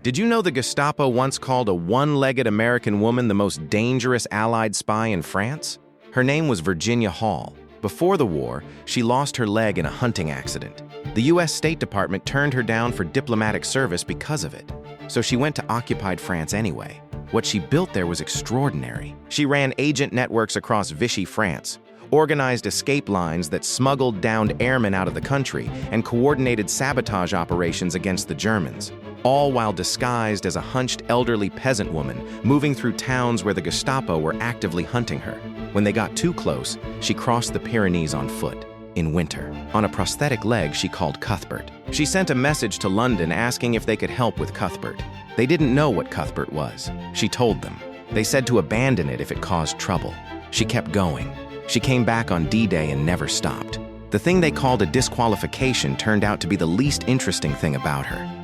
Did you know the Gestapo once called a one-legged American woman the most dangerous Allied spy in France? Her name was Virginia Hall. Before the war, she lost her leg in a hunting accident. The U.S. State Department turned her down for diplomatic service because of it. So she went to occupied France anyway. What she built there was extraordinary. She ran agent networks across Vichy France, organized escape lines that smuggled downed airmen out of the country, and coordinated sabotage operations against the Germans, all while disguised as a hunched elderly peasant woman moving through towns where the Gestapo were actively hunting her. When they got too close, she crossed the Pyrenees on foot, in winter, on a prosthetic leg she called Cuthbert. She sent a message to London asking if they could help with Cuthbert. They didn't know what Cuthbert was. She told them. They said to abandon it if it caused trouble. She kept going. She came back on D-Day and never stopped. The thing they called a disqualification turned out to be the least interesting thing about her.